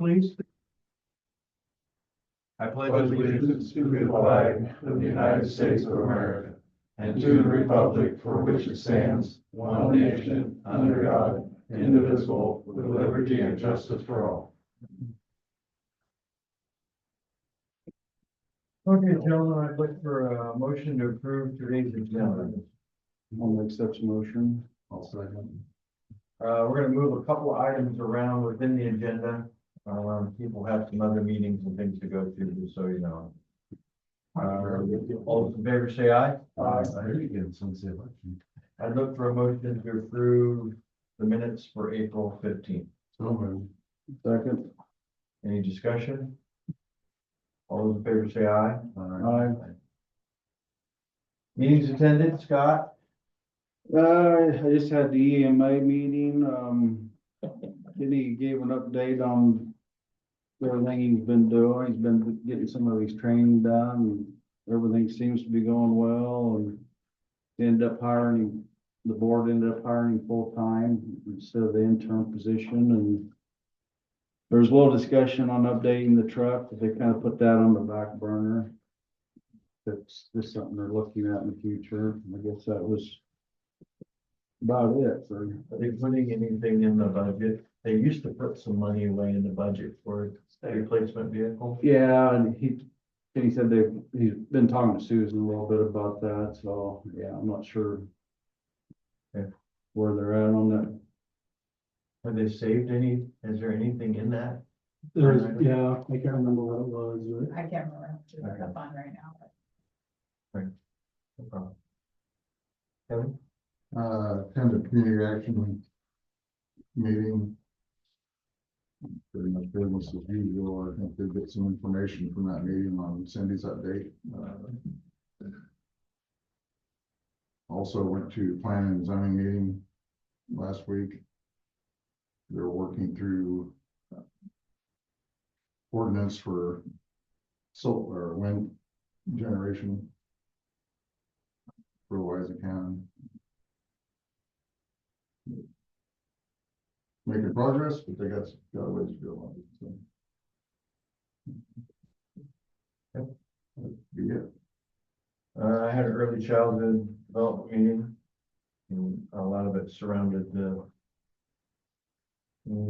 please. I pledge allegiance to the flag of the United States of America and to the republic for which it stands, one nation, under God, indivisible, with liberty and justice for all. Okay, gentlemen, I'd look for a motion to approve today's agenda. I'll make such a motion. I'll second. We're gonna move a couple of items around within the agenda. People have some other meetings and things to go to, just so you know. All those in favor say aye. Aye. I'd look for a motion to approve the minutes for April 15th. So moved. Second. Any discussion? All those in favor say aye. Aye. Meetings attended, Scott? I just had the EMA meeting. Kenny gave an update on everything he's been doing. He's been getting some of his training done, and everything seems to be going well, and the board ended up hiring him full-time instead of the interim position, and there was a little discussion on updating the truck, but they kind of put that on the back burner. That's just something they're looking at in the future. I guess that was about it for. Are they putting anything in the budget? They used to put some money away in the budget for a replacement vehicle. Yeah, and he said he's been talking to Susan a little bit about that, so, yeah, I'm not sure. Yeah. Where they're at on that. Have they saved any? Is there anything in that? There's, yeah, I can't remember what it was, but I can't remember how much is in the fund right now, but No problem. Kevin? Attended community action meeting. Pretty much business as usual. I think they'll get some information from that meeting on Cindy's update. Also went to planning and zoning meeting last week. They're working through ordinance for solar or wind generation for Louisa County. Making progress, but they got a ways to go on it. So. That'd be it. I had an early childhood development meeting, and a lot of it surrounded the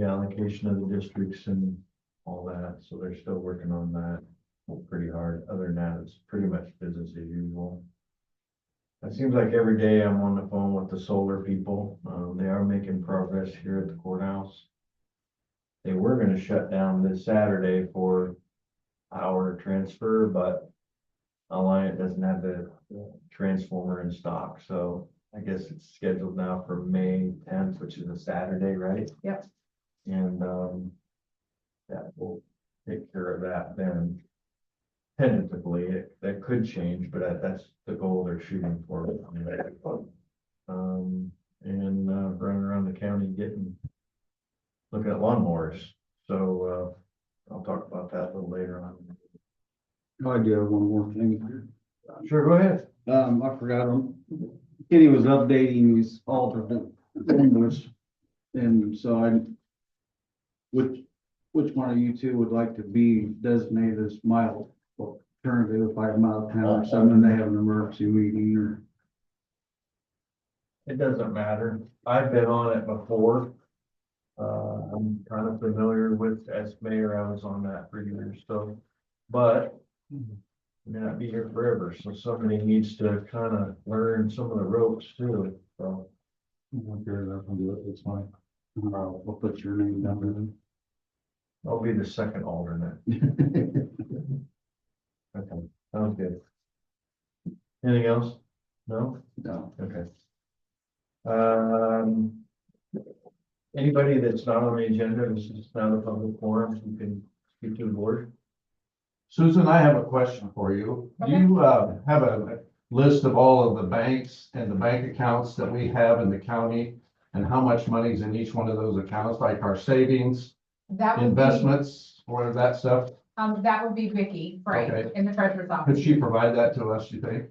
allocation of the districts and all that, so they're still working on that pretty hard. Other than that, it's pretty much business as usual. It seems like every day I'm on the phone with the solar people. They are making progress here at the courthouse. They were gonna shut down this Saturday for power transfer, but Alliant doesn't have the transformer in stock, so I guess it's scheduled now for May 10th, which is a Saturday, right? Yep. And that will take care of that then. Tentatively, that could change, but that's the goal they're shooting for. Running around the county looking at lawnmowers. So I'll talk about that a little later on. I do have one more thing. Sure, go ahead. I forgot him. Kenny was updating these alternate numbers. And so which one of you two would like to be designated as mild? Well, currently with 5 mile town or something, they have an emergency meeting or. It doesn't matter. I've been on it before. I'm kind of familiar with, as mayor, I was on that for years, so, but I may not be here forever, so somebody needs to kind of learn some of the ropes too, so. Okay, that can do it, it's fine. We'll put your name down I'll be the second alternate. there. Okay, sounds good. Anything else? No? No. Okay. Anybody that's not on the agenda, this is not a public forum, you can speak to the board. Susan, I have a question for you. Do you have a list of all of the banks and the bank accounts that we have in the county and how much money is in each one of those accounts, like our savings, that would investments, or that stuff? that would be Vicky, right, Okay. in the treasurer's Could office. she provide that to us, you think?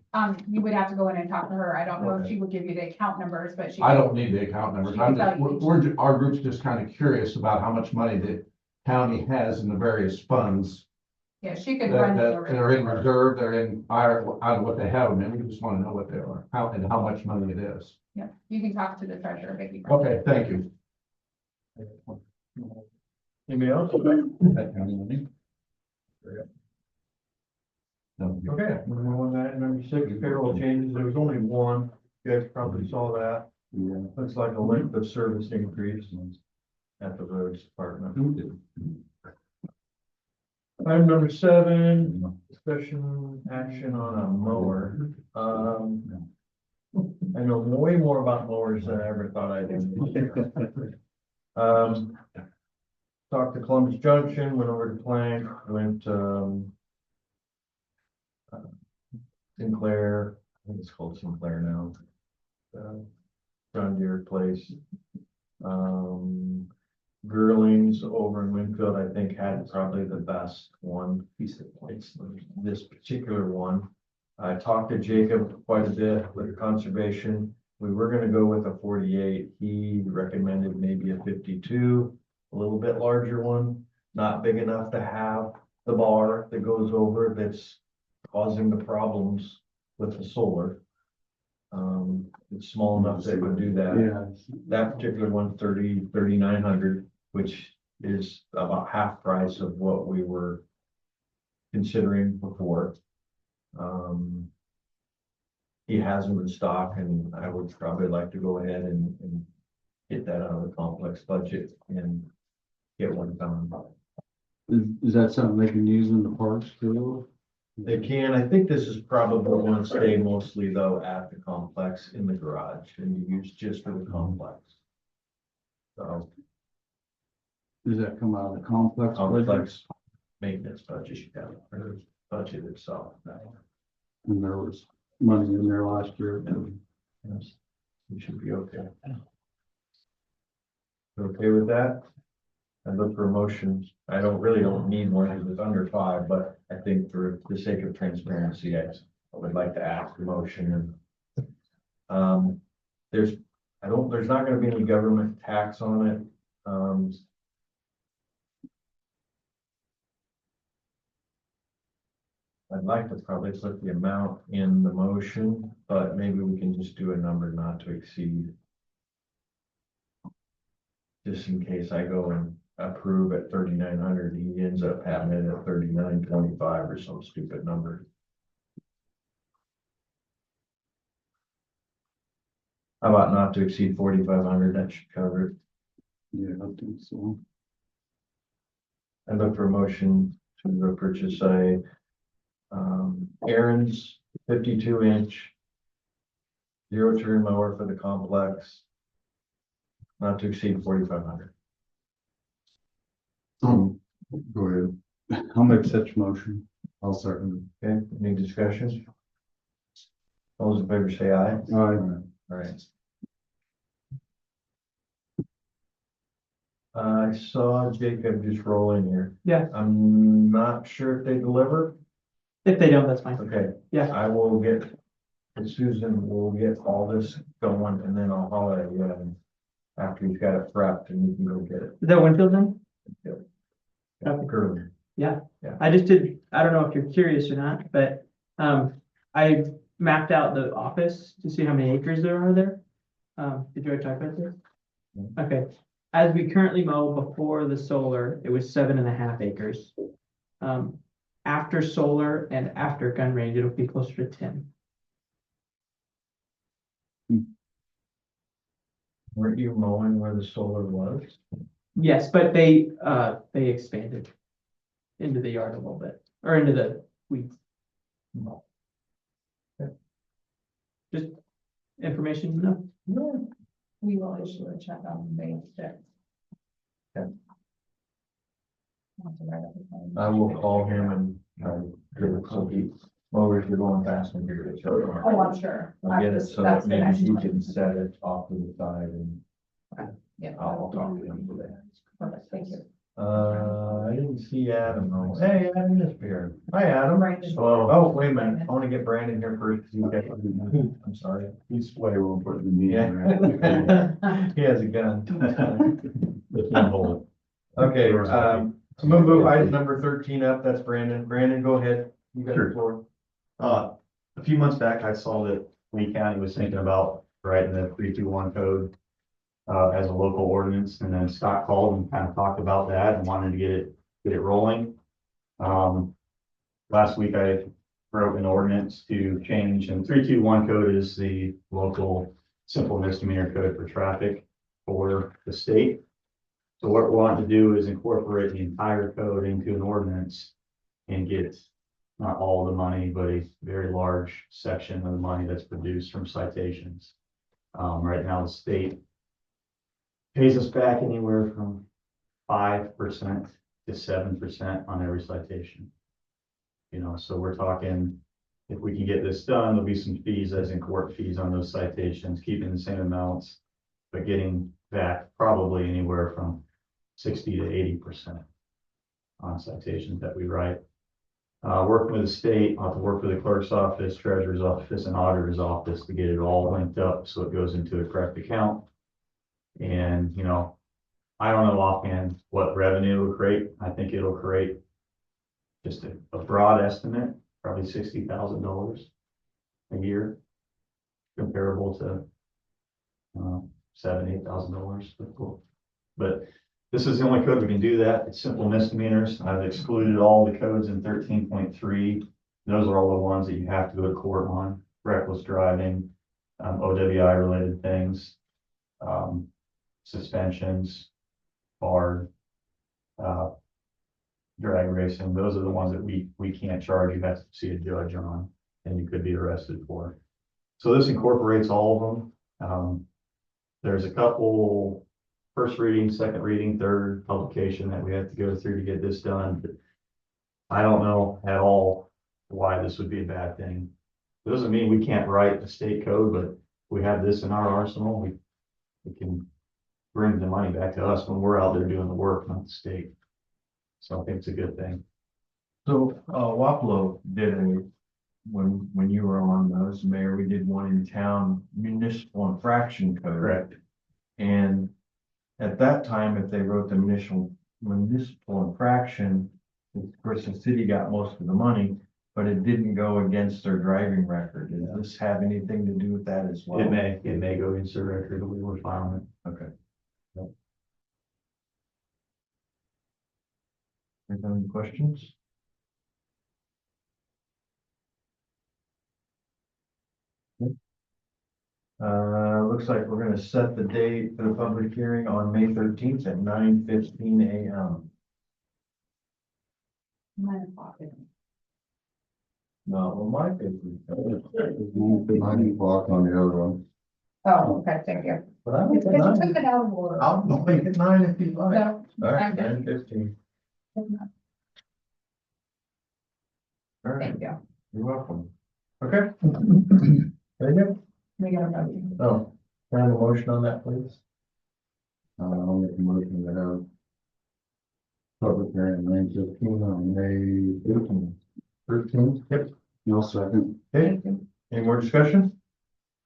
You would have to go in and talk to her. I don't know if Okay. she would give you the account numbers, but she. I don't need the account numbers. She can I'm just, tell you. our group's just kind of curious about how much money that county has in the various funds Yeah, she could that, run. that the are in report. reserve, they're in, are, out of what they have, and we just wanna know what they are, how, and how much money it is. Yeah, you can talk to the treasurer, Vicky. Okay, thank you. Anybody else? That county money? No, Okay, we're on that, number 6, payroll changes, there was only one, you guys probably saw that, Yeah. looks like a length of service increase at the roads department. Item number 7, discussion action on a mower. I know way more about mowers than I ever thought I did. Talked to Columbus Junction, went over to Plank, went, Sinclair, I think it's called Sinclair now. John Deere place. Girlings over in Winfield, I think had probably the best one. It's this particular one. I talked to Jacob quite a bit with conservation. We were gonna go with a 48. He recommended maybe a 52, a little bit larger one, not big enough to have the bar that goes over that's causing the problems with the solar. It's small enough that it would do that. Yeah, That particular one, 3,900, which is about half price of what we were considering before. He has them in stock, and I would probably like to go ahead and get that out of the complex budget and get one done. is that something they can use in the parks too? They can, I think this is probably going to stay mostly though at the complex in the garage and be used just for the complex. So Does that come out of the complex? budget? complex maintenance budget, yeah, or budget itself. And there was money in there last year. Yes, we should be okay. You okay with that? I look for motions. I don't need one because it's under 5, but I think for the sake of transparency, I would like to ask a motion and there's not gonna be any government tax on it. I'd like to probably put the amount in the motion, but maybe we can just do a number not to exceed. Just in case I go and approve at 3,900, he ends up having it at 3,925 or some stupid number. How about not to exceed 4,500? That should cover it. Yeah, I think so. I look for a motion to go purchase a Aaron's 52-inch zero turn mower for the complex. Not to exceed 4,500. Go ahead. I'll make such motion. I'll second Okay, any discussion? All those in favor say aye. it. All right. I saw Jacob just roll in here. Yeah. I'm not sure if they deliver. If they don't, that's fine. Okay. Yeah. I will get, Susan will get all this going and then I'll holler at you after he's got it prepped and you can go get it. Is that Winfield then? Okay. Curly. I just did, I don't know if you're curious or not, but, I mapped out the office to see how many acres there are there. Did you already talk about this? Okay, as we currently mow before the solar, it was 7.5 acres. After solar and after gun range, it'll be closer to 10. Weren't you mowing where the solar was? Yes, but they expanded into the yard a little bit, or into the weeds. Just information, you know? No. We will issue a check on May 6th. Okay. I'll have to write up the claim. I will call him and so he mowers are going fast and here. Oh, I'm sure. I'll get it so That's that the maybe next he one. can set it off to the side and Yeah. I'll talk to him today. Perfect, thank you. I didn't see Adam though. Hey, Adam is here. Hi, Adam. Brandon. Oh, wait a minute. I want to get Brandon here first. I'm sorry. He's way well put in the Yeah. meeting. He has a gun. It's not whole. Okay, I'm gonna move item number 13 up. That's Brandon. Brandon, go ahead. You got the Sure. floor. A few months back, I saw that Lee County was thinking about writing the 321 code as a local ordinance, and then Scott called and kind of talked about that and wanted to get it rolling. Last week I wrote an ordinance to change, and 321 code is the local simple misdemeanor code for traffic for the state. So what we want to do is incorporate the entire code into an ordinance and get not all the money, but a very large section of the money that's produced from citations. Right now, the state pays us back anywhere from 5% to 7% on every citation. You know, so we're talking, if we can get this done, there'll be some fees as in court fees on those citations, keeping the same amounts, but getting back probably anywhere from 60 to 80% on citations that we write. Working with the state, I'll have to work with the clerk's office, treasurer's office, and auditor's office to get it all linked up so it goes into a correct account. And, you know, I don't know offhand what revenue it will create. I think it'll create just a broad estimate, probably $60,000 a year, comparable to $7,000-8,000. But this is the only code we can do that. It's simple misdemeanors. I've excluded all the codes in 13.3. Those are all the ones that you have to go to court on: reckless driving, OWI related things, suspensions, barred, drag racing. Those are the ones that we can't charge. You have to see a judge on, and you could be arrested for. So this incorporates all of them. There's a couple first reading, second reading, third publication that we have to go through to get this done. But I don't know at all why this would be a bad thing. It doesn't mean we can't write a state code, but we have this in our arsenal. We can bring the money back to us when we're out there doing the work, not the state. So I think it's a good thing. So, Wapello did when you were on as mayor, we did one in town, municipal infraction code. Correct. And at that time, if they wrote the municipal infraction, of course, the city got most of the money, but it didn't go against their driving record. Does this have anything to do with that as well? It may go against the record, we were filing it. Okay. Any questions? Looks like we're gonna set the date for the public hearing on May 13th at 9:15 a.m. 9 o'clock. No, well, my paper. 9 o'clock on the other one. Oh, okay, thank you. But I It's make it because you 9. took it out of order. I'll make it 9 if you like. No. All right, I'm good. 9:15. All right, Thank you. you're welcome. Okay. Very good. We got a motion. Oh, can I have a motion on that, please? I'll make a motion to have public hearing 9:15 on May 13th. Yep. No second. Okay, any more discussion?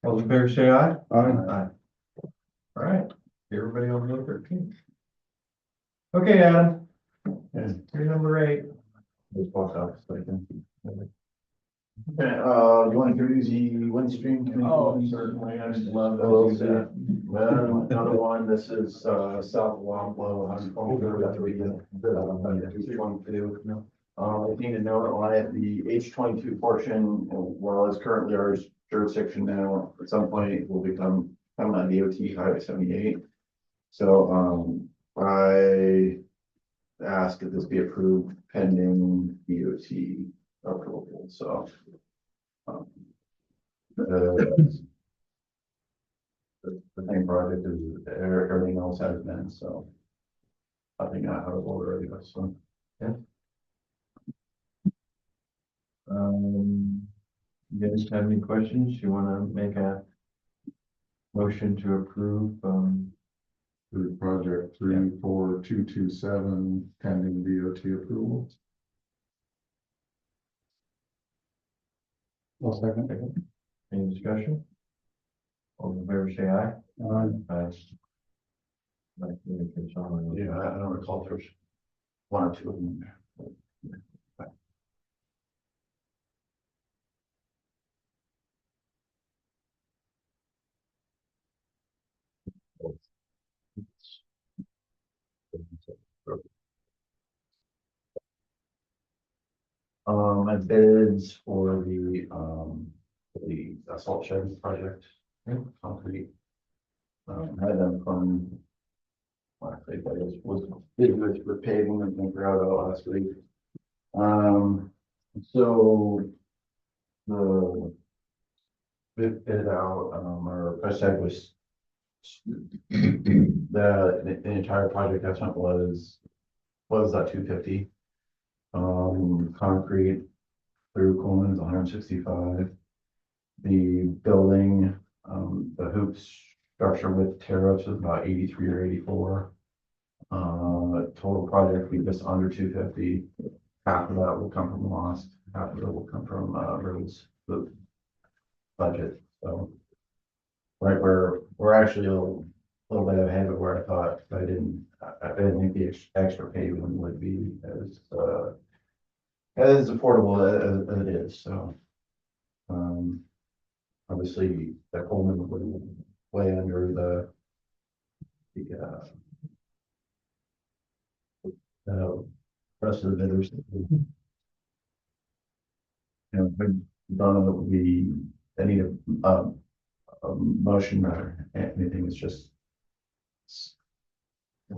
All those in favor say aye. Aye. All right, everybody on May 13th. Okay, Adam. You're number 8. This box office, I think. Okay, you want to do the Windstream? Oh, certainly, I just love those. Well, another one, this is, South Wampo, I'm over at I need to note on it, the H22 portion, while it's currently our jurisdiction now, at some point it will become on DOT Highway 78. So, I ask that this be approved pending DOT approval, so. The same project as everything else has been, so. I think I have it already, so. You guys have any questions? You wanna make a motion to approve, The project 34227 pending DOT approval. I'll second. any discussion? All in favor say aye. Aye. Like, communication on it. Yeah, I don't recall if there's one or two of them there. My bids for the assault shed project, concrete. Had them from. Well, I think that was with paving and things out last week. So. The. Bid out, our price tag was. The entire project estimate was that 250. Concrete through Coleman's 165. The building, the hoops structure with tariffs is about 83 or 84. Total project will be just under 250. Half of that will come from lost, half of it will come from roads, the budget, so. Right, we're actually a little bit ahead of where I thought. I didn't think the extra paving would be as affordable as it is, so. Obviously, the Coleman would way under the rest of the bidders. You know, but I need a motion or anything, it's just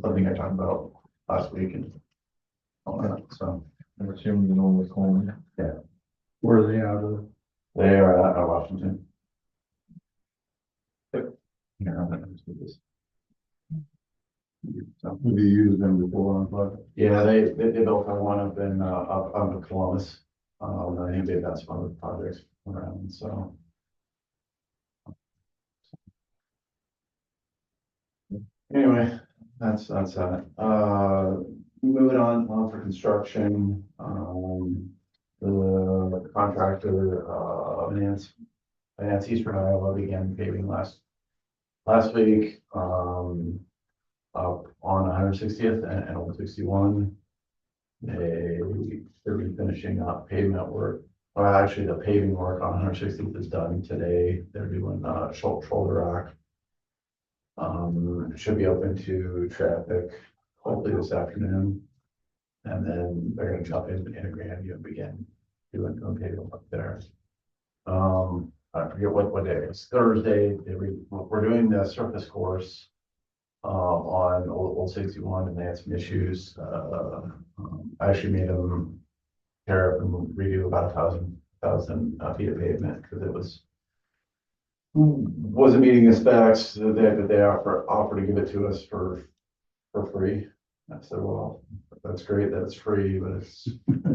something I talked about last week and all that, so. I'm assuming you know what's going on. Where are they out of? They are out of Washington. Here, I'm gonna do this. So, Have you used them before on project? yeah, they built one up in Columbus. I think they've got some other projects around, so. Anyway, that's that. Moving on for construction, the contractor, Vance Eastern Iowa began paving last week, up on 160th and 161. They're finishing up pavement work. Well, actually, the paving work on 160th is done today. They're doing shoulder rack. It should be open to traffic hopefully this afternoon. And then they're gonna jump in Grandview and begin doing paving up there. I forget what day it is. Thursday, we're doing the surface course on Old 61, and they had some issues. I actually made them tear up and redo about 1,000 feet of pavement because it wasn't meeting the specs that they offer to give it to us for free. I said, well, that's great that it's free, but it's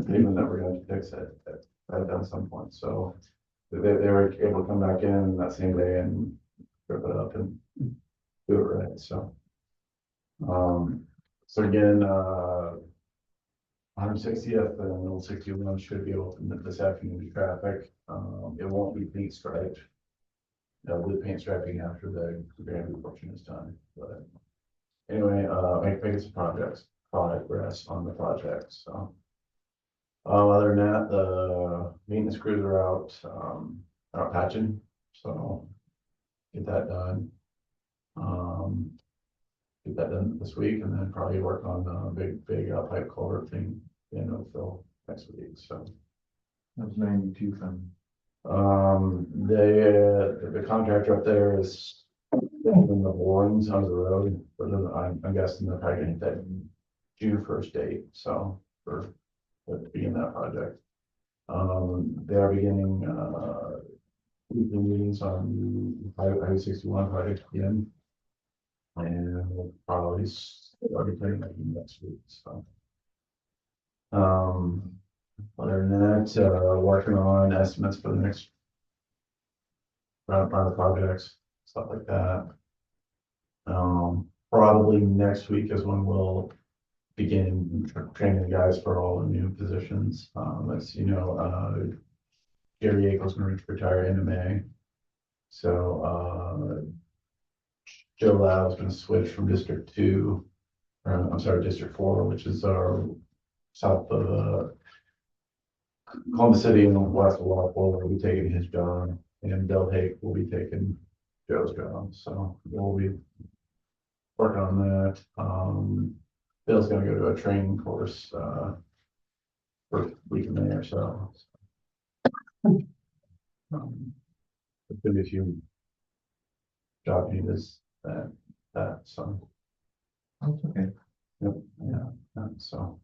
pavement that we're going to fix it at some point. So they were able to come back in that same day and rip it up and do it right. So, so again, 160th and Old 61 should be open this afternoon to traffic. It won't be paint striped. With paint striping after the Grandview portion is done. But anyway, make some progress on the project. So, other than that, the maintenance crews are out patching. So get that done. Get that done this week, and then probably work on the big pipe culvert thing in Phil next week. So That's 92 from. The contractor up there is in the borings on the road, but then I'm guessing they're probably gonna hit that June 1st date, so for to begin that project. They are beginning weekly meetings on Highway 61 project again. And we'll probably start playing that next week, so. Other than that, working on estimates for the next round of projects, stuff like that. Probably next week is when we'll begin training the guys for all the new positions. As you know, Jerry Akel's going to retire in May. So, Joe Lau is gonna switch from District 2, I'm sorry, District 4, which is our south of, Columbus City and west of Walpole will be taking his job, and Del Hake will be taking Joe's job, so we'll be working on that. Bill's gonna go to a training course, for a week in there, so. There's gonna be a few job needs so. That's okay. Yep, yeah, so.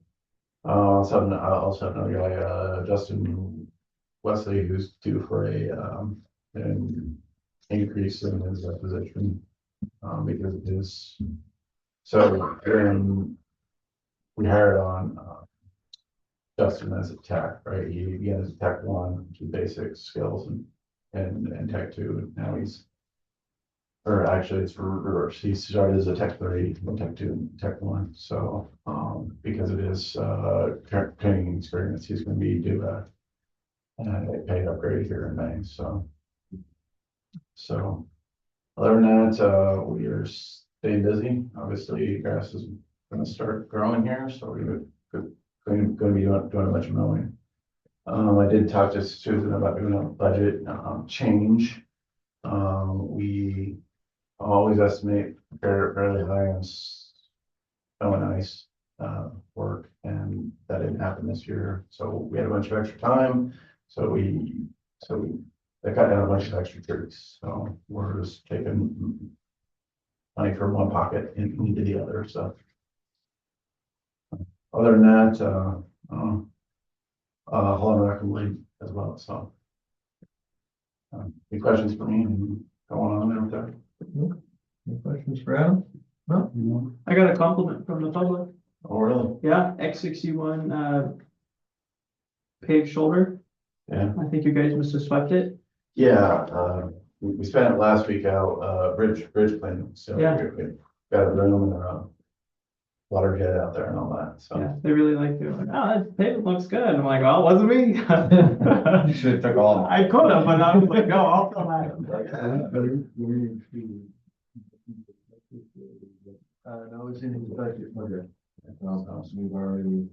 I also have another guy, Justin Wesley, who's due for an increase in his position, because of his. So, we hired on, Justin as a tech, right? He has tech 1, which is basic skills and tech 2, and now he's. Or actually, it's reverse. He started as a tech 3, tech 2, and tech 1. So, because of his training experience, he's going to be due a pay upgrade here in May. So other than that, we are staying busy. Obviously, grass is going to start growing here, so we're going to be doing a bunch of mowing. I did talk to Susan about doing a budget change. We always estimate fairly high on snow and ice work, and that didn't happen this year. So we had a bunch of extra time. So they cut down a bunch of extra trees. So we're just taking money from one pocket into the other. So other than that, Holland Rock and League as well. So any questions for me? Going on there with that? Any questions for Adam? No? I got a compliment from the public. Oh, really? Yeah, X61, paved shoulder. Yeah. I think you guys must have swept it. Yeah, we spent it last week out, bridge cleaning, so Yeah. we got a room and a water jet out there and all that, so. Yeah, they really liked it. Like, oh, that pavement looks good. I'm like, well, it wasn't me. You should have took all. I could have, but I was like, no, I'll come back. No, it's in his budget. Okay. So we've already.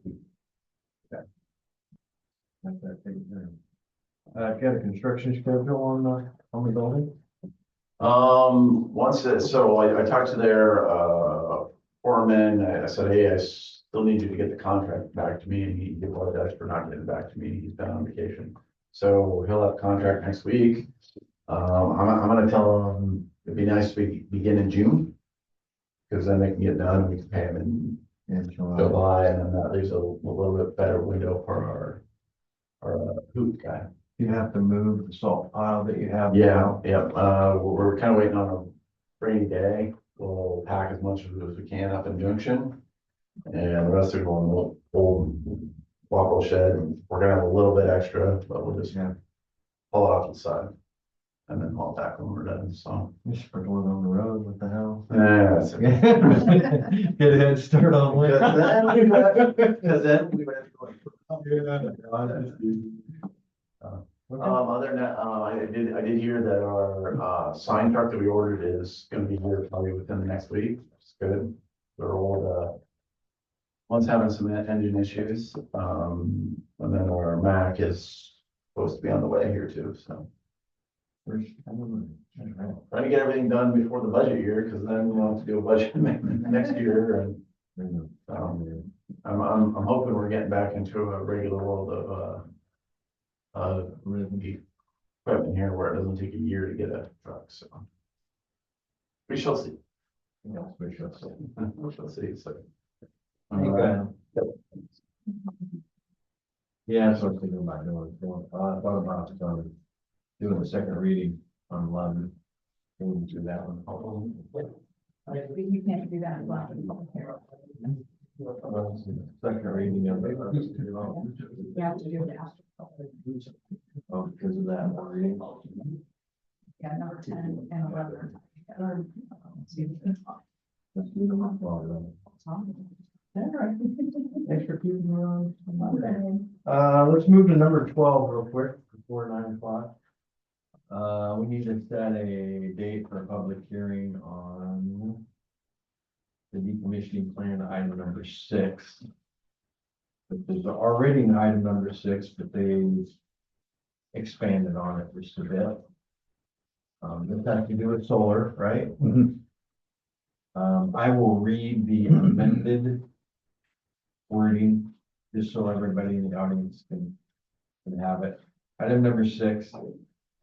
Got that taken care of. Got a construction schedule on the building? So I talked to their, foreman, I said, hey, I still need you to get the contract back to me, and he apologized for not getting it back to me, he's been on vacation. So he'll have contract next week. I'm gonna tell him it'd be nice to begin in June. Cause then they can get done and we can pay them in July, and then that leaves a little bit better window for our hoop guy. You have to move the salt pile that you have. Yeah, we're kind of waiting on a rainy day. We'll pack as much as we can up in Junction. And the rest of it will Waco shed. We're gonna have a little bit extra, but we'll just pull it off to the side. And then haul it back when we're done, so. You sprinkle it on the road with the house. Yeah, that's it. Get a head start on winter. Cause then we went. Other than that, I did hear that our, sign truck that we ordered is gonna be here probably within the next week. It's good. They're old, one's having some engine issues, and then our Mac is supposed to be on the way here too, so. Trying to get everything done before the budget year, because then we'll have to do a budget next year, and I'm hoping we're getting back into a regular world of equipment here where it doesn't take a year to get a truck, so. We shall see. Yeah, we shall see. We shall see, so. Thank you, Adam. Yeah, that's what I was thinking about doing. I thought about doing the second reading on 11. Going through that one. You can't do that. Second reading of it. You have to do it after. Oh, because of that one reading. Yeah, number 10 and 11. Thanks for keeping me on. Let's move to number 12 real quick before 9 o'clock. We need to set a date for a public hearing on the decommissioning plan, item number 6. There's already an item number 6, but they expanded on it just a bit. This has to do with solar, right? I will read the amended wording, just so everybody in the audience can have it. Item number 6,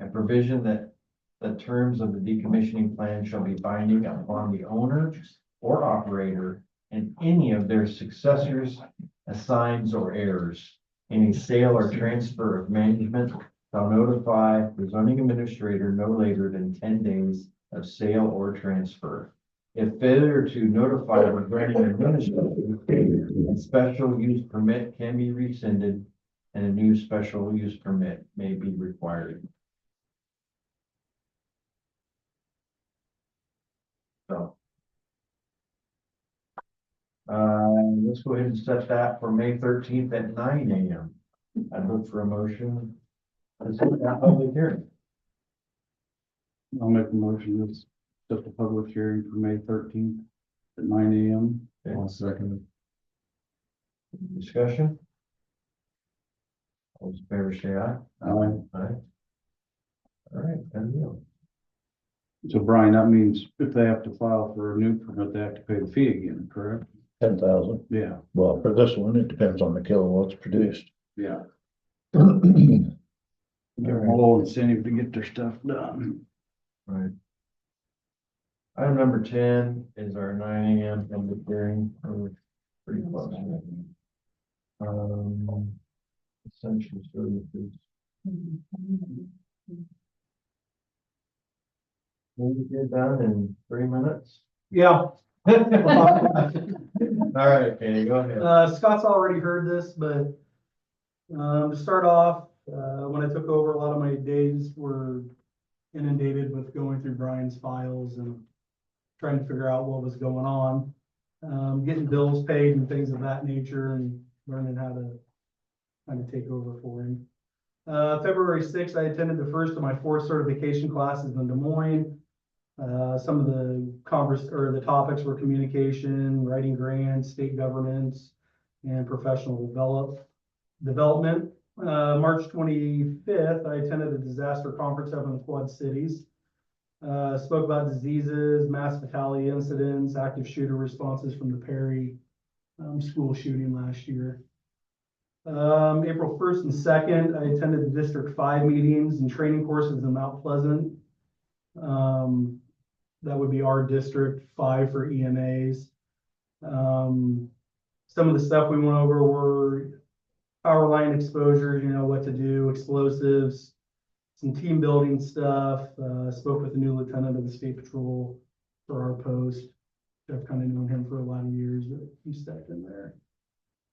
a provision that the terms of the decommissioning plan shall be binding upon the owner or operator and any of their successors, assigns, or heirs. Any sale or transfer of management shall notify the zoning administrator no later than 10 days of sale or transfer. If failure to notify the zoning administrator, a special use permit can be rescinded and a new special use permit may be required. So. Let's go ahead and set that for May 13th at 9 a.m. I'd look for a motion. To set that public hearing. I'll make a motion to set the public hearing for May 13th at 9 a.m. I'll second Discussion? All those in favor say aye. Aye. All right, done deal. So Brian, that means if they have to file for a new permit, they have to pay the fee again, correct? 10,000. Yeah. Well, for this one, it depends on the kilowatts produced. Yeah. Give them a little incentive to get their stuff done. Right. Item number 10 is our 9 a.m. public hearing. We're pretty close. Essential services. We'll get done in 3 minutes. Yeah, All right, Kenny, go ahead. Scott's already heard this, but, to start off, when I took over, a lot of my days were inundated with going through Brian's files and trying to figure out what was going on. Getting bills paid and things of that nature and learning how to kind of take over for him. February 6th, I attended the first of my 4 certification classes in Des Moines. Some of the topics were communication, writing grants, state governance, and professional development. March 25th, I attended a disaster conference up in the Quad Cities. Spoke about diseases, mass fatality incidents, active shooter responses from the Perry school shooting last year. April 1st and 2nd, I attended the District 5 meetings and training courses in Mount Pleasant. That would be our District 5 for EMAs. Some of the stuff we went over were power line exposures, what to do, explosives, some team building stuff. Spoke with the new lieutenant of the State Patrol for our post. I've kind of known him for a lot of years, but he stepped in there.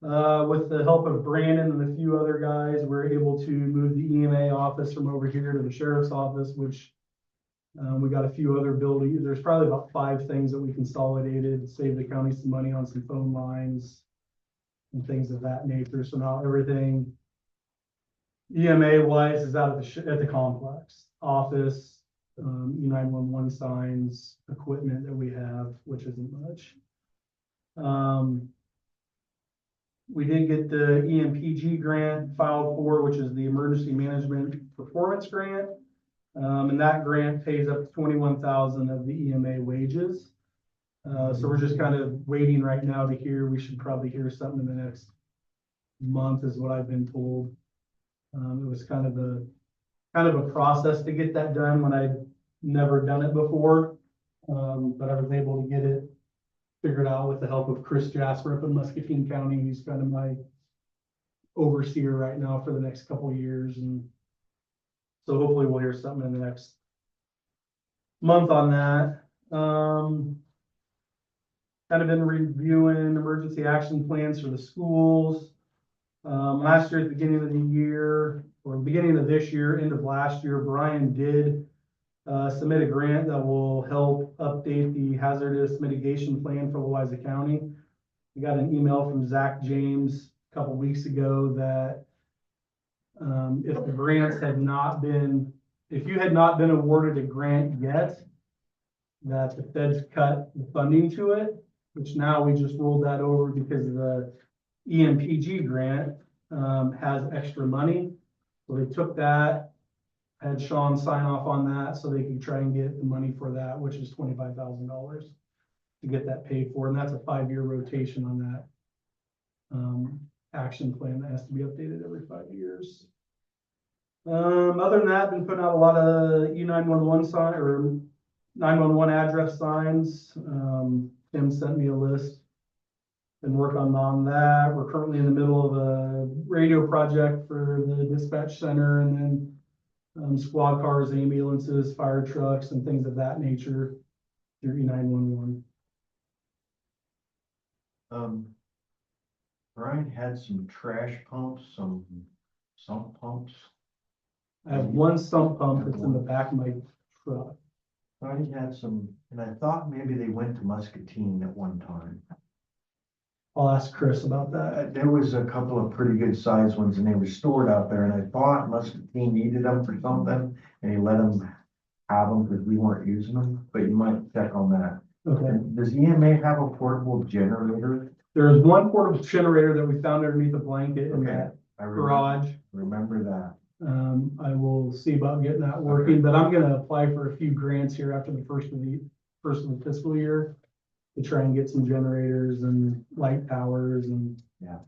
With the help of Brandon and a few other guys, we're able to move the EMA office from over here to the sheriff's office, which we got a few other buildings. There's probably about 5 things that we consolidated, save the county some money on some phone lines and things of that nature. So now everything EMA wise is out at the complex office, E911 signs, equipment that we have, which isn't much. We did get the EMPG grant filed for, which is the Emergency Management Performance Grant. And that grant pays up to $21,000 of the EMA wages. So we're just kind of waiting right now to hear. We should probably hear something in the next month is what I've been told. It was kind of a process to get that done when I'd never done it before. But I was able to get it figured out with the help of Chris Jasper up in Muscatine County. He's kind of my overseer right now for the next couple of years. And so hopefully we'll hear something in the next month on that. Kind of been reviewing emergency action plans for the schools. Last year, at the beginning of the year, or beginning of this year, end of last year, Brian did submit a grant that will help update the hazardous mitigation plan for Louisa County. We got an email from Zach James a couple weeks ago that if the grants had not been if you had not been awarded a grant yet, that the feds cut the funding to it, which now we just rolled that over because the EMPG grant has extra money. So they took that, had Sean sign off on that so they could try and get the money for that, which is $25,000 to get that paid for. And that's a 5-year rotation on that action plan that has to be updated every 5 years. Other than that, been putting out a lot of E911 sign or 911 address signs. Tim sent me a list. Been working on that. We're currently in the middle of a radio project for the dispatch center, and then squad cars, ambulances, fire trucks, and things of that nature through E911. Brian had some trash pumps, some sump pumps. I have one sump pump that's in the back of my truck. Thought he had some, and I thought maybe they went to Muscatine at one time. I'll ask Chris about that. There was a couple of pretty good sized ones and they were stored out there and I thought Muscatine needed them for something and he let them have them because we weren't using them, but you might check on that. Okay. And does EMA have a portable generator? There's one portable generator that we found underneath a blanket in Okay. that I garage. remember that. I will see about getting that working, but I'm gonna apply for a few grants here after the first of the fiscal year to try and get some generators and light towers and Yeah.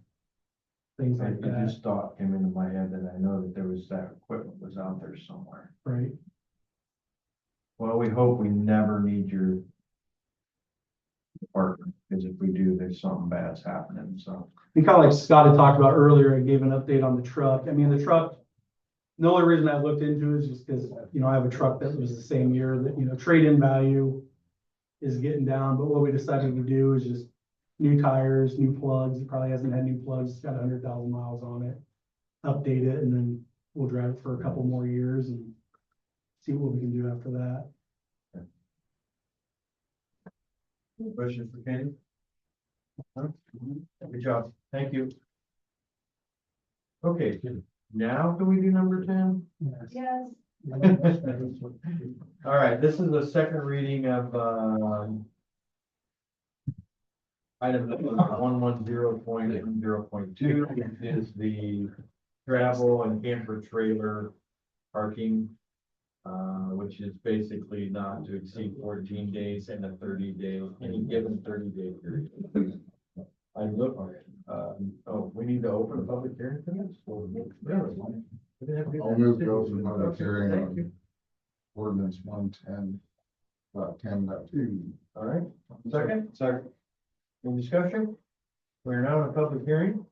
things I like it that, just thought came into my head that I know that there was that equipment was out there somewhere. right? Well, we hope we never need your department, because if we do, there's something bad's happening, so. And kind of like Scott had talked about earlier, I gave an update on the truck. I mean, the truck, the only reason I looked into it is just because, I have a truck that was the same year that, trade-in value is getting down, but what we decided to do is just new tires, new plugs. It probably hasn't had new plugs. It's got 100,000 miles on it. Update it, and then we'll drive it for a couple more years and see what we can do after that. Questions for Kenny? Good job, thank you. Okay, now can we do number 10? Yes. All right, this is the second reading of, item number 110.0.2, is the travel and camper trailer parking, which is basically not to exceed 14 days in a 30-day, any given 30-day period. I look, we need to open a public hearing for this? Really? I'll move to open public hearing Thank you. on ordinance 110.10.2. All right, second. Any discussion? We're now in a public hearing.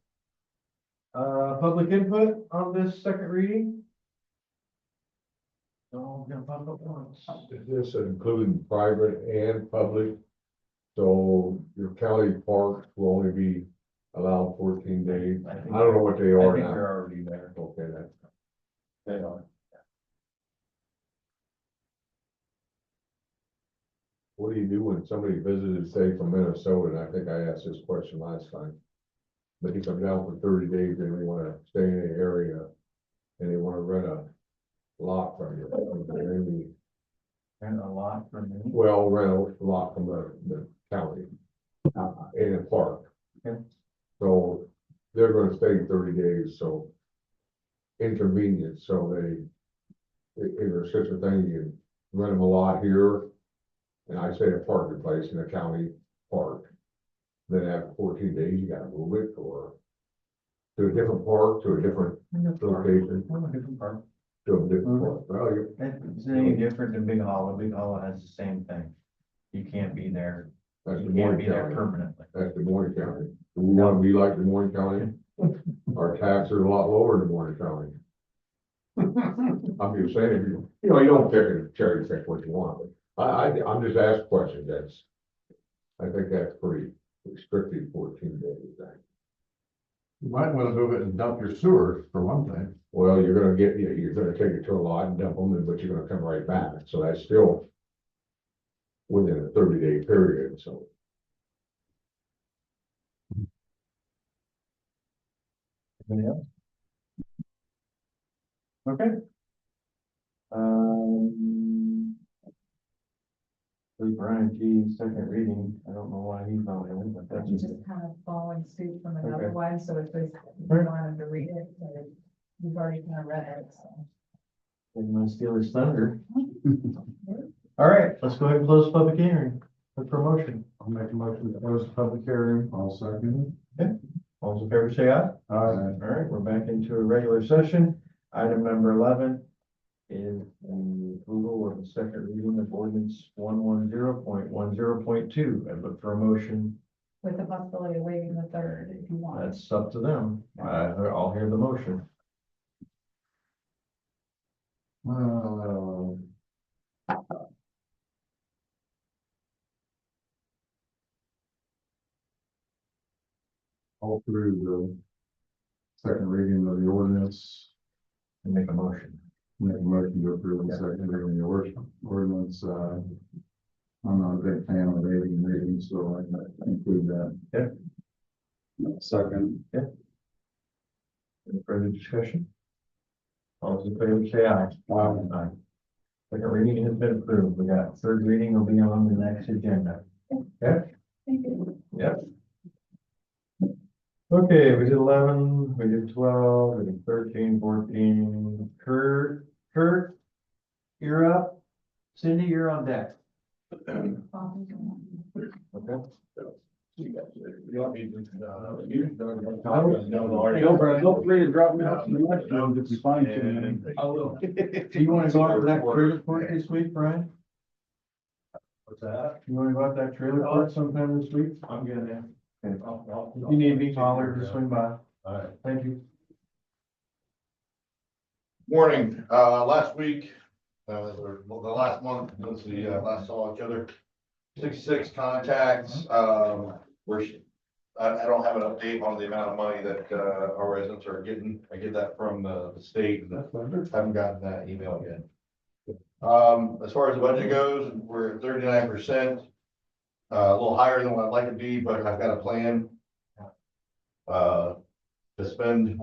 Public input on this second reading? No, we're gonna pop up once. This including private and public. So your county parks will only be allowed 14 days. I don't know what they I are think now. they're already there. Okay, that's. They are. What do you do when somebody visited, say, from Minnesota, and I think I asked this question last time. But he comes down for 30 days and they wanna stay in the area and they wanna rent a lot from you. Maybe, And a lot for me. well, rent a lot from the county, in a park. Okay. So they're gonna stay 30 days, so inconvenience, so if there's such a thing, you rent them a lot here. And I say a parking place in a county park. Then after 14 days, you gotta move it or to a different park, to a different location, Different part. to a different park. Well, you, It's any different than Big Hollow. Big Hollow has the same thing. You can't be there. that's You Des can't Moines be there County. permanently. That's Des Moines County. Do we wanna be like Des Moines County? Our taxes are a lot lower than Des Moines County. I'm just saying, you don't pick and cherry pick what you want, but I'm just asking questions, I think that's pretty restricted 14 days. You might want to move it and dump your sewers for one thing. Well, you're gonna take it to a lot and dump them, but you're gonna come right back, so that's still within a 30-day period, so. Anybody else? Okay. Brian G, second reading, I don't know why he's not in it, but that's I'm just. just kind of following suit from another Okay. one, so if there's, you wanted to read it, but you've already kind of read it, so. Didn't want to steal his thunder. All right, let's go ahead and close the public hearing, the promotion. I'll make a motion to close the public hearing. I'll second All those in favor say aye. it. Aye. All right, we're back into a regular session. Item number 11 is the approval of the second reading of ordinance 110.10.2. I look for a motion. With the possibility of waiving the third, if you want. That's up to them. I'll hear the motion. All through the second reading of the ordinance, And make a motion. make a motion to approve the second reading of the ordinance. I'm not a big fan of waiving readings, so I include that. Second. Any further discussion? All those in favor say aye. Aye. Second reading has been approved. We got third reading will be on the next agenda. Okay? Thank you. Yep. Okay, we did 11, we did 12, we did 13, 14. Kurt, you're up. Cindy, you're on deck. Okay. You want me to, Feel free to drop me off in the restroom if you find to. I will. Do you want to go out to that trailer court this week, Brian? What's that? You want to go out that trailer court sometime this week? I'm gonna. Okay. If you need me, holler, just swing by. All right. Thank you. Morning, last week, or the last month, since we last saw each other, 66 contacts, I don't have an update on the amount of money that, our residents are getting. I get that from the state, and haven't gotten that email yet. As far as the budget goes, we're at 39%, a little higher than what I'd like to be, but I've got a plan to spend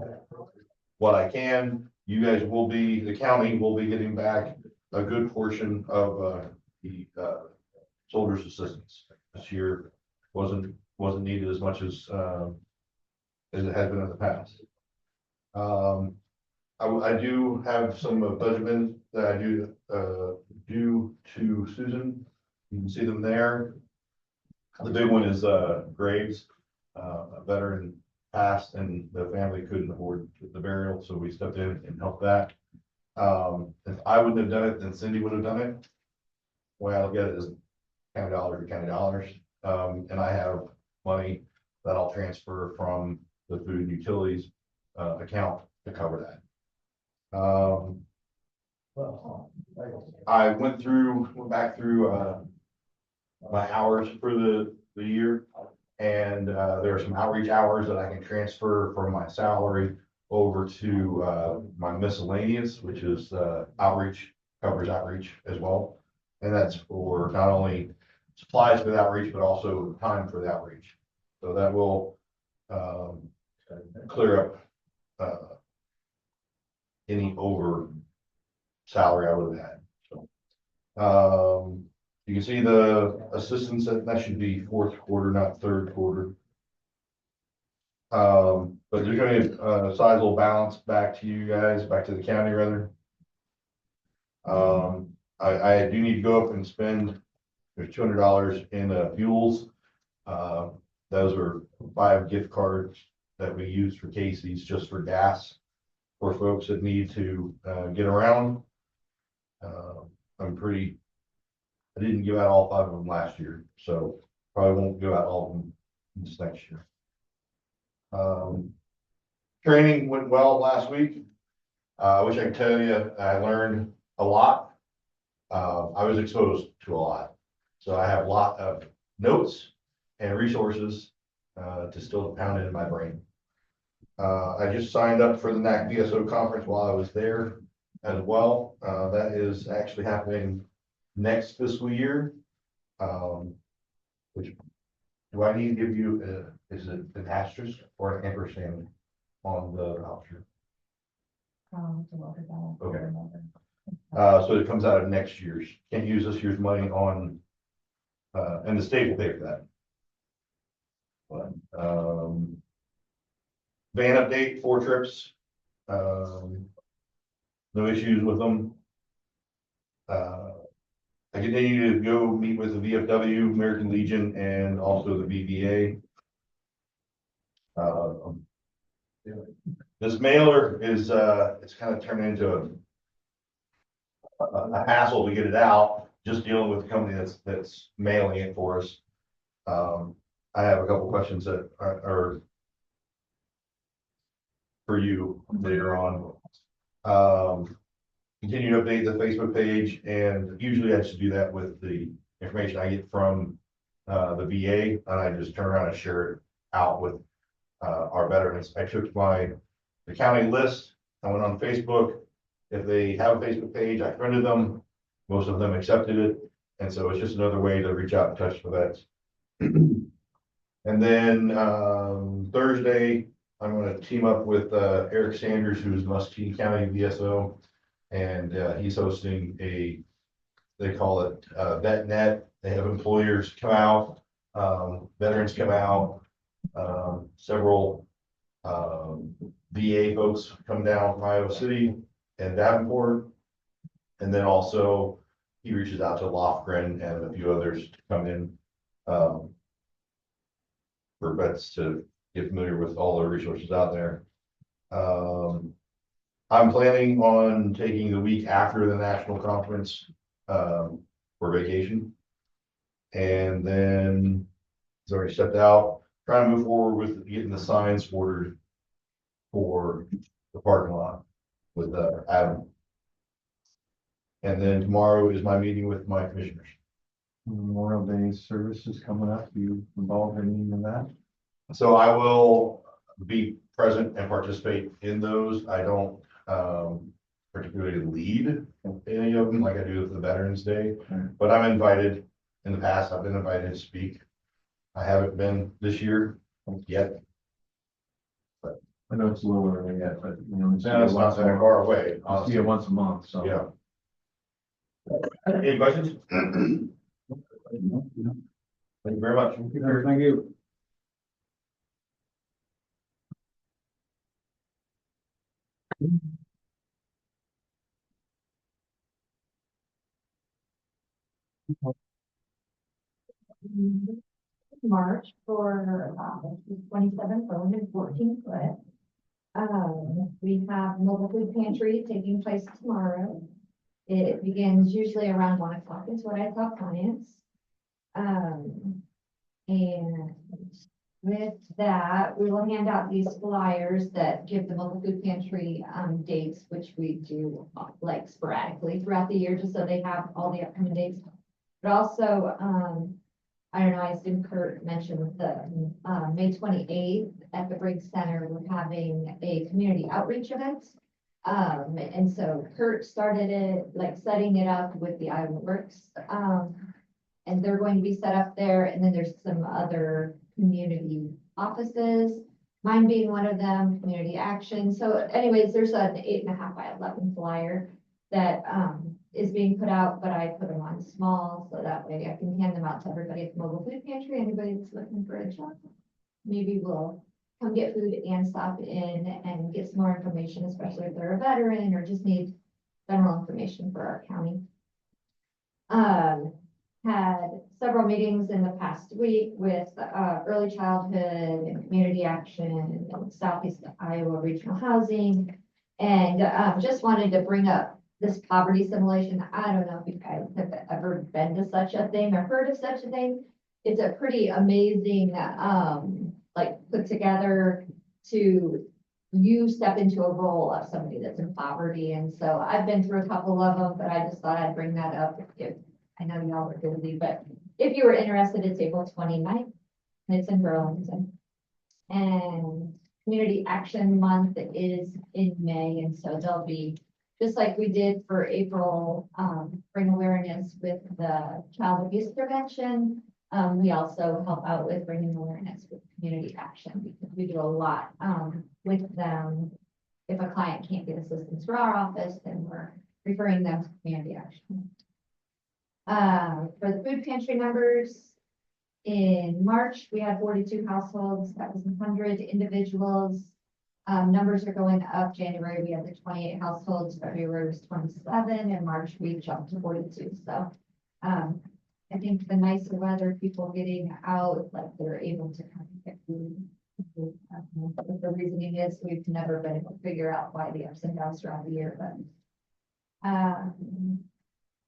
what I can. You guys will be, the county will be getting back a good portion of the soldiers' assistance. This year wasn't needed as much as it has been in the past. I do have some budget that I do due to Susan. You can see them there. The big one is graves. A veteran passed and the family couldn't afford the burial, so we stepped in and helped that. If I wouldn't have done it, then Cindy would have done it. The way I look at it is county dollars to county dollars. And I have money that I'll transfer from the food and utilities account to cover that. I went back through my hours for the year, and there are some outreach hours that I can transfer from my salary over to my miscellaneous, which is outreach, covers outreach as well. And that's for not only supplies for the outreach, but also time for the outreach. So that will clear up any over salary I would have had. So you can see the assistance that should be fourth quarter, not third quarter. But there's gonna be a sizable balance back to you guys, back to the county rather. I do need to go up and spend, there's $200 in fuels. Those are 5 gift cards that we use for Casey's just for gas for folks that need to get around. I didn't give out all 5 of them last year, so probably won't give out all of them this next year. Training went well last week. I wish I could tell you I learned a lot. I was exposed to a lot. So I have a lot of notes and resources to still pound into my brain. I just signed up for the NAC VSO conference while I was there as well. That is actually happening next fiscal year. Which do I need to give you? Is it an asterisk or an ampersand on the voucher? Okay. So it comes out of next year's, can't use this year's money on, and the state will pay for that. But, van update, 4 trips. No issues with them. I continue to go meet with the VFW, American Legion, and also the VBA. This mailer is, it's kind of turned into a hassle to get it out, just dealing with the company that's mailing it for us. I have a couple questions that are for you later on. Continue to update the Facebook page, and usually I just do that with the information I get from the VA, and I just turn around and share it out with our veterans. I took the county list, I went on Facebook. If they have a Facebook page, I friended them. Most of them accepted it, and so it's just another way to reach out and touch the vets. And then Thursday, I'm going to team up with Eric Sanders, who's Muscatine County VSO, and he's hosting they call it VetNet. They have employers come out, veterans come out, several VA folks come down from Iowa City and Davenport, and then also he reaches out to Lofgren and a few others to come in for vets to get familiar with all the resources out there. I'm planning on taking the week after the national conference for vacation. And then it's already stepped out, trying to move forward with getting the signs ordered for the parking lot with Adam. And then tomorrow is my meeting with my commissioners. Memorial Day services coming up. You involved in any of that? So I will be present and participate in those. I don't particularly lead any of them like I do with the Veterans Day, but I'm invited. In the past, I've been invited to speak. I haven't been this year yet. I know it's a little early yet, but you know, It's not that far away. I'll see you once a month, so. Yeah. Any questions? Thank you very much. Thank you. March for the 27th, going to 14th foot. We have mobile food pantry taking place tomorrow. It begins usually around 1 o'clock is what I tell clients. And with that, we will hand out these flyers that give the mobile food pantry dates, which we do like sporadically throughout the year, just so they have all the upcoming dates. But also, I don't know, I assume Kurt mentioned the May 28th at the Briggs Center, we're having a community outreach event. And so Kurt started it, like setting it up with the Iowa Works. And they're going to be set up there. And then there's some other community offices, mine being one of them, Community Action. So anyways, there's an 8.5 by 11 flyer that is being put out, but I put them on small so that way I can hand them out to everybody at the mobile food pantry. Anybody that's looking for a job, maybe we'll come get food and stop in and get some more information, especially if they're a veteran or just need general information for our county. Had several meetings in the past week with early childhood and community action and Southeast Iowa Regional Housing. And just wanted to bring up this poverty simulation. I don't know if you guys have ever been to such a thing or heard of such a thing. It's a pretty amazing, like put together to you step into a role of somebody that's in poverty. And so I've been through a couple of them, but I just thought I'd bring that up. I know y'all are busy, but if you were interested, it's April 29th. And it's in Burlington. And Community Action Month is in May. And so there'll be, just like we did for April, bring awareness with the child abuse prevention. We also help out with bringing awareness with community action because we do a lot with them. If a client can't get assistance through our office, then we're referring them to community action. For the food pantry numbers, in March, we had 42 households, that was 100 individuals. Numbers are going up. January, we had the 28 households, February was 27, and March we jumped to 42. So, I think the nicer weather, people getting out, like they're able to kind of get food. But the reasoning is we've never been able to figure out why the ups and downs throughout the year, but.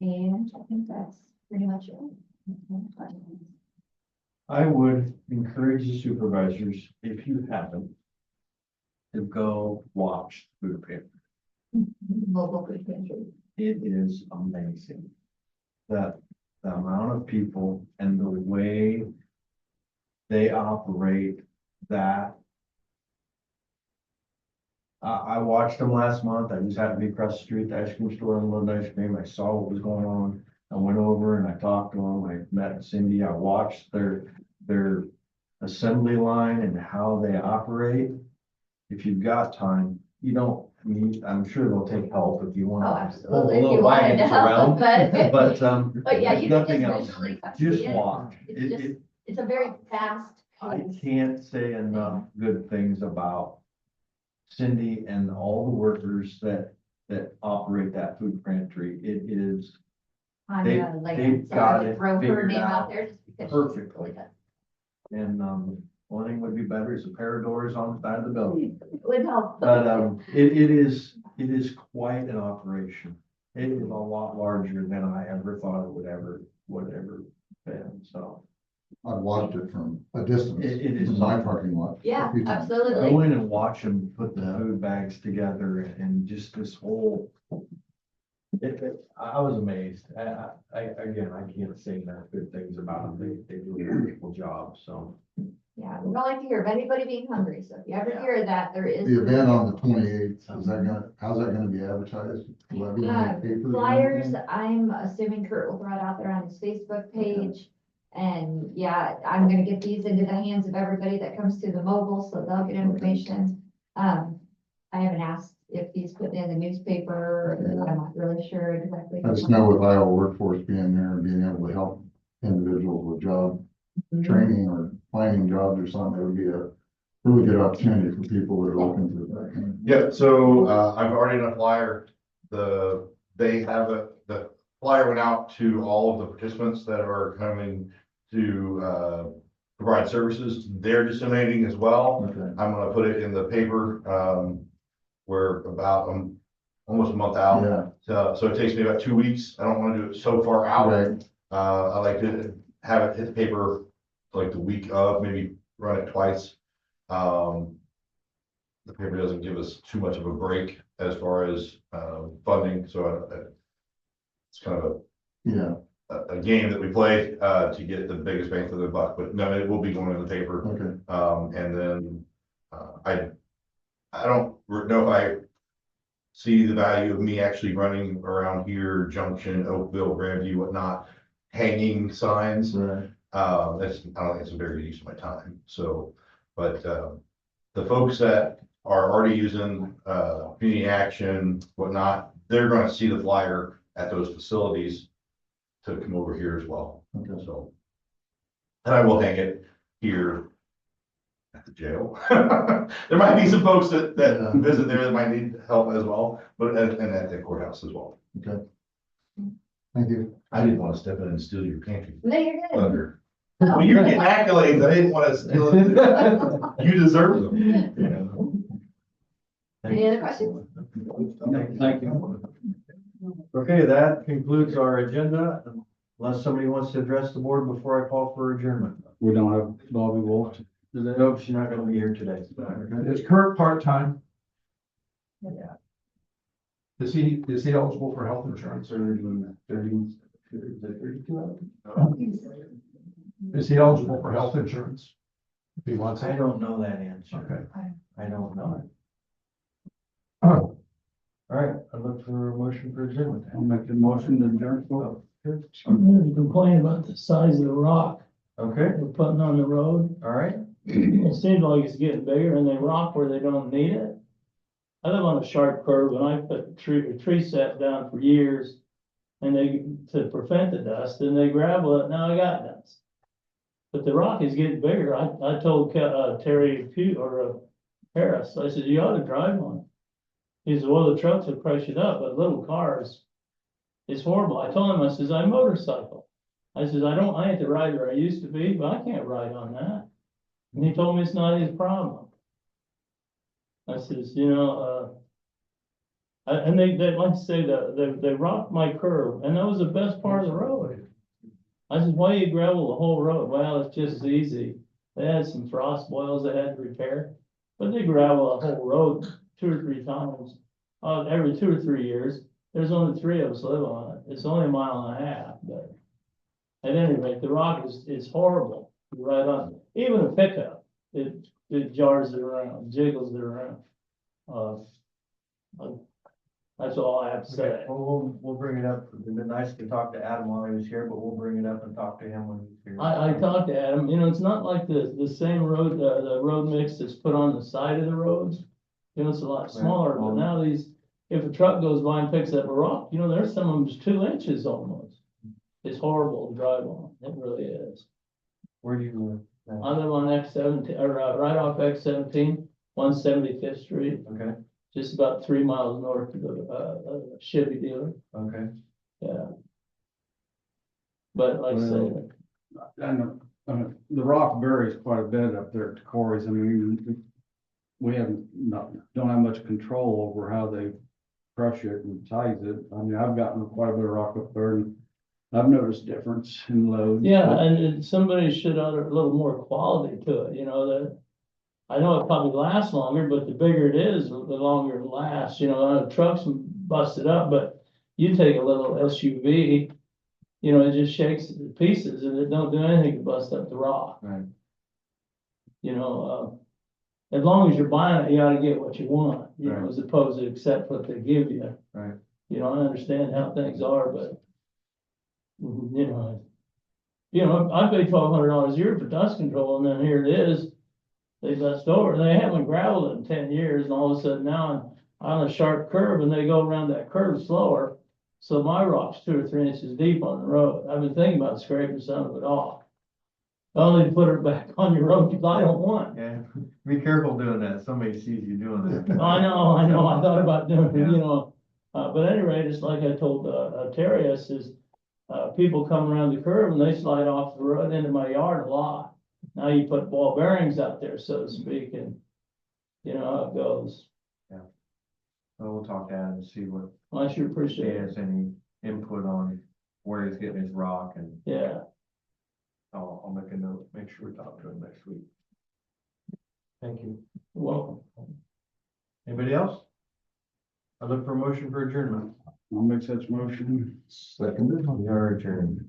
And I think that's pretty much it. I would encourage the supervisors, if you haven't, to go watch food pantry. Mobile food pantry. It is amazing. The amount of people and the way they operate that. I watched them last month. I just happened to be across the street, the ice cream store, and loaded ice cream. I saw what was going on. I went over and I talked to them. I met Cindy. I watched their assembly line and how they operate. If you've got time, you don't, I mean, I'm sure they'll take help if you want. Oh, to absolutely. pull a If you little wanted to wagons help, around. but. But yeah, there's you can nothing just else. visually touch Just it. watch. It's just, it's a very fast. I pace. can't say enough good things about Cindy and all the workers that operate that food pantry. It is They- Tanya they've Lane, so got I would it throw her figured name out out there just because. she's perfectly. really good. And, one thing would be better is a pair of doors on the side of the building. It would help. But, it is quite an operation. It is a lot larger than I ever thought it would ever been, so. I've watched it from a distance. It is in my parking lot. Yeah, a few times. absolutely. Go in and watch them put the food bags together and just this whole. I was amazed. Again, I can't say enough good things about them. They do a wonderful job, so. Yeah, we don't like to hear of anybody being hungry, so if you ever Yeah. hear that, there is. The event on the 28th, how's that gonna be advertised? Will that be in the papers or Flyers, anything? I'm assuming Kurt will throw it out there on his Facebook page. And yeah, I'm gonna get these into the hands of everybody that comes to the mobile, so they'll get information. I haven't asked if he's put in the newspaper, I'm not really sure exactly. I just know with Iowa workforce being there and being able to help individuals with job Mhm. training or finding jobs or something, it would be a really good opportunity for people that are looking for that. Yeah, so, I've already done a flyer. The flyer went out to all of the participants that are coming to, provide services. They're disseminating as well. Okay. I'm gonna put it in the paper, we're about, almost a month out. Yeah, So it takes me about 2 weeks. I don't wanna do it so far out. right. I like to have it hit the paper like the week of, maybe run it twice. The paper doesn't give us too much of a break as far as, funding, so it's kind of Yeah, a game that we play, to get the biggest bang for the buck, but no, it will be going in the paper. okay. And then, I don't know if I see the value of me actually running around here, Junction, Oakville, Grandview, whatnot, hanging signs. Right. I don't think it's a very good use of my time, so, but, the folks that are already using, community action, whatnot, they're gonna see the flyer at those facilities to come over here as well, Okay. so. And I will hang it here at the jail. There might be some folks that Yeah. visit there that might need help as well, but, and at the courthouse as well. Okay. Thank you. I didn't want to step in and steal your pantry No, you're good. thunder. Well, you're getting accolades, I didn't want to steal it. You deserve them, you know? Any other questions? Thank you. Okay, that concludes our agenda, unless somebody wants to address the board before I call for adjournment. We don't have Bobby Wolf today. Nope, she's not gonna be here today. Is Kurt part-time? Yeah. Is he eligible for health insurance? 32 hours? Is he eligible for health insurance? If he wants I it? don't know that answer. Okay. I don't know it. Oh, All right, I look for a motion for adjournment. I'll make the motion to adjourn. Oh, good. You complain about the size of the rock Okay, we're putting on the road. all right. It seems like it's getting bigger and they rock where they don't need it. I live on a sharp curve and I put a tree set down for years. And to prevent the dust, and they gravel it, now I got dust. But the rock is getting bigger. I told Terry Harris, I said, you ought to drive one. He said, well, the trucks will crush it up, but little cars, it's horrible. I told him, I says, I motorcycle. I says, I ain't the rider I used to be, but I can't ride on that. And he told me it's not his problem. I says, and they like to say that they rocked my curve, and that was the best part of the road. I said, why you gravel the whole road? Well, it's just easy. They had some frost boils they had to repair, but they gravel the whole road 2 or 3 times, every 2 or 3 years. There's only 3 of us live on it. It's only a mile and a half, but at any rate, the rock is horrible. Right on, even a pickup, it jars it around, jiggles it around. That's all I have to say. Well, we'll bring it up. It'd been nice to talk to Adam while he was here, but we'll bring it up and talk to him when he's here. I talked to Adam, it's not like the same road, the road mix that's put on the side of the roads. It's a lot smaller, but now if a truck goes by and picks up a rock, there's some of them 2 inches almost. It's horrible to drive on, it really is. Where do you live? I live on X17, or right off X17, 175th Street, Okay, just about 3 miles north of the Chevy dealer, okay. yeah. But like I say, And the rock varies quite a bit up there at Corey's. I mean, we don't have much control over how they crush it and size it. I mean, I've gotten quite a bit of rock up there and I've noticed difference in load. yeah, and somebody should add a little more quality to it, that. I know it probably lasts longer, but the bigger it is, the longer it lasts, the trucks busted up, but you take a little SUV, it just shakes it to pieces and it don't do anything to bust up the rock. Right. As long as you're buying it, you ought to get what you want, Right. as opposed to accept what they give you. Right. I understand how things are, but, I pay $1,200 a year for dust control and then here it is. They dust over, they haven't gravelled it in 10 years and all of a sudden now I'm on a sharp curve and they go around that curve slower. So my rock's 2 or 3 inches deep on the road. I've been thinking about scraping some of it off. Only to put it back on your road because I don't want. Yeah, be careful doing that. Somebody sees you doing that. I know, I thought about doing it, but at any rate, it's like I told Terry, I says, people come around the curve and they slide off the road into my yard a lot. Now you put ball bearings out there, so to speak, and you know how it goes. Yeah. Well, we'll talk to Adam and see what, I sure if he appreciate it. has any input on where he's getting his rock, and Yeah, I'll make a note, make sure we talk to him next week. Thank you. you're welcome. Anybody else? I look for a motion for adjournment. I'll make such motion. Seconded. We are adjourned.